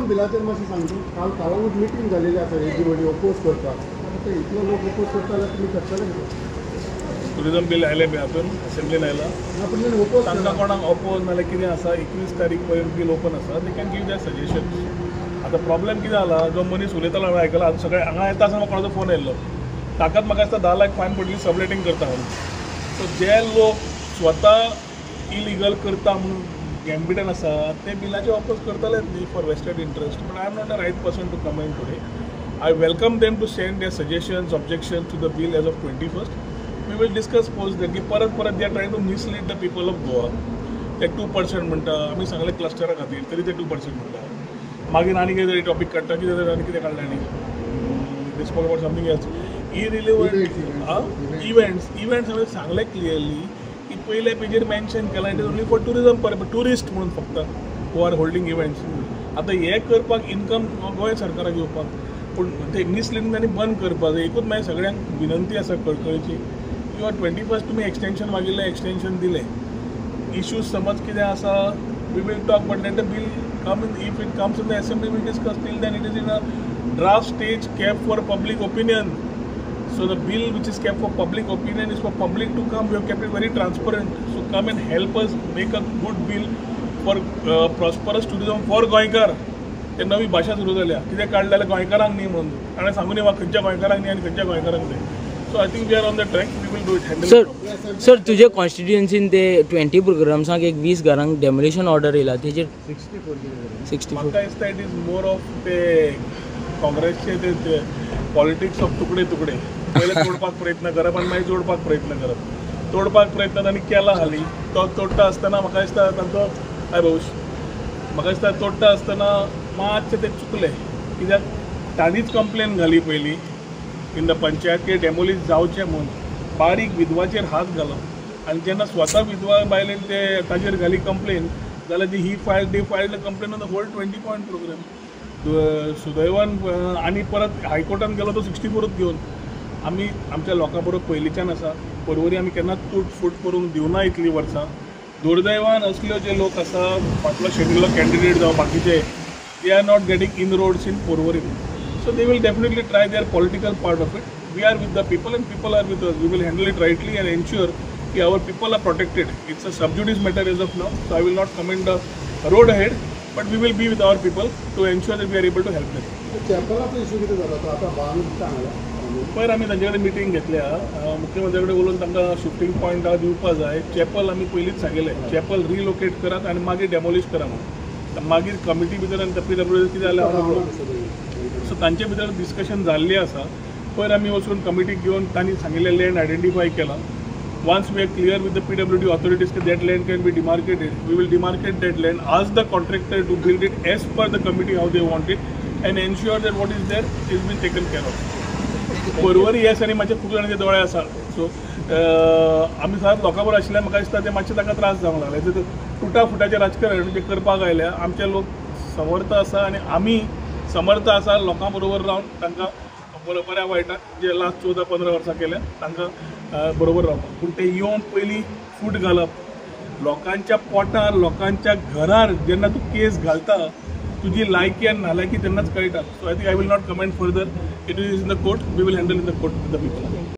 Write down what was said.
बिलाचेर मातशें सांगता. काल कालावूच मिटींग जालेली आसा एजीबडी ओपोज करता. आतां इतलो लोक ओपोज करता जाल्यार तुमी करतले. टुरिजम बिल आयले बी हातून असेंब्लीन आयला. ओपोज तांकां कोणाक ओपोज नाल्यार कितें आसा 21 तारीख पर्यंत बिल ओपन आसा. They can give their suggestions. आतां प्रॉब्लेम कितें जाला जो मनीस उलयतालो हांवें आयकला आतां सगळे हांगा येता आसतना म्हाका कोणाचो फोन येयल्लो. ताकाच म्हाका दिसता 10 लाख फायन पडली सबलेटिंग करता म्हणून. सो जे लोक स्वता इलिगल करता म्हणून गॅम्बिटन आसा ते बिलाचे ओपोज करतलेच न्ही for vested interest. But I am not the right person to comment today. I welcome them to send their suggestions, objections to the bill as of 21st. We will discuss post that की परत they are trying to mislead the people of Goa. ते 2% म्हणटा आमी सांगले क्लस्टरा खातीर तरी ते 2% म्हणटा. मागीर आनी कितें तरी टॉपिक काडटा कितें आनी कितें काडलें आनी they spoke about something else. Irrelevant events हांवें सांगलें क्लियरली की पयले पेजीर मेन्शन केलां it is only for tourism purpose tourist म्हणून फक्त हू आर होल्डिंग इव्हेंट्स. आतां हे करपाक इन्कम गोंय सरकाराक येवपाक पूण ते मिसलिडींग आनी बंद करपाक जाय. एकूच म्हाजी सगळ्यांक विनंती आसा कळकळीची की 21st तुमी एक्सटेंशन मागिल्लें एक्सटेंशन दिलें. इश्यूज समज कितें आसा we will talk but let the bill come in if it comes in the assembly will discuss. Till then it is in a draft stage kept for public opinion. So the bill which is kept for public opinion is for public to come. We have kept it very transparent. So come and help us make a good bill for prosperous tourism for गोंयकार. ते नवी भाशा सुरू जाल्या कितें काडलें जाल्यार गोंयकारांक न्ही म्हणून ताणें सांगून वा खंयच्या गोंयकारांक न्ही आनी खंयच्या गोंयकारांक न्ही. So I think we are on the track. We will do it handle. Sir तुजे कॉन्स्टिट्युएन्सीन ते 20 प्रोग्राम्सांक एक 20 घरांक डेमोलिशन ऑर्डर येयला तेजेर 64 म्हाका दिसता इट इज मोर ऑफ ते काँग्रेसचे ते पॉलिटिक्स ऑफ तुकडे तुकडे. पहिले तोडपाक प्रयत्न करप आनी मागीर जोडपाक प्रयत्न करप. तोडपाक प्रयत्न तांणी केला हालीं. तो तोडटा आसतना म्हाका दिसता तांचो म्हाका दिसता तोडटा आसतना मातशें ते चुकले कित्याक तांणीच कंप्लेन घाली पयलीं इन द पंचायत की डेमोलिश जावचें म्हणून. बारीक विधवाचेर हात घालप आनी जेन्ना स्वता विधवा बायलेन ते ताचेर घाली कंप्लेन जाल्यार ही filed complaint on the whole 20 point program. सुदैवान आनी परत हायकोर्टान गेलो तो 64च घेवन. आमी आमच्या लोकां बरोबर पयलींच्यान आसा. परवरी आमी केन्नाच फूट करूंक दिवना इतलीं वर्सां. दुर्दैवान असल्यो जे लोक आसा फाटलो शेड्युलो कॅन्डिडेट जावं बाकीचे they are not getting in roads in Porvorim. So they will definitely try their political part of it. We are with the people and people are with us. We will handle it rightly and ensure की our people are protected. It's a sub judice matter as of now. So I will not comment the road ahead but we will be with our people to ensure that we R able to help them. चॅपलाचो issue कितें जालो तो आतां बांदून सांगला. पयर आमी तांचे कडेन मिटींग घेतल्या. मुख्यमंत्री कडेन उलोवन तांकां शिफ्टींग पॉयंट दिवपा जाय. चॅपल आमी पयलींच सांगिल्लें चॅपल रिलोकेट करात आनी मागीर डेमोलिश करा म्हणून. मागीर कमिटी भितर आनी PWD कितें जालें सो तांचे भितर डिस्कशन जाल्लें आसा. पयर आमी वचून कमिटीक घेवन तांणी सांगिल्लें लँड आयडेंटिफाय केलां. Once we are clear with the PWD authorities that that land can be demarcated, we will demarcate that land, ask the contractor to build it as per the committee how they want it, and ensure that what is there is being taken care of. Porvorim yes आनी मातशे खूब जाणांचे दोळे आसा. So आमी सदांच लोकां बरोबर आशिल्ल्यान म्हाका दिसता ते मातशे ताका त्रास जावंक लागले. ते तुटा फुटाचें राजकारण जे करपाक आयल्या आमचे लोक समर्थ आसा आनी आमी समर्थ आसा लोकां बरोबर रावन तांकां बऱ्या वायटाक जे लास्ट 14-15 वर्सां केल्या तांकां बरोबर रावपाक. पूण ते येवन पयलीं फूट घालप लोकांच्या पोटार लोकांच्या घरार जेन्ना तूं केस घालता तुजी लायकी आनी नालायकी तेन्नाच कळटा. So I think I will not comment further. It is in the court. We will handle in the court with the people.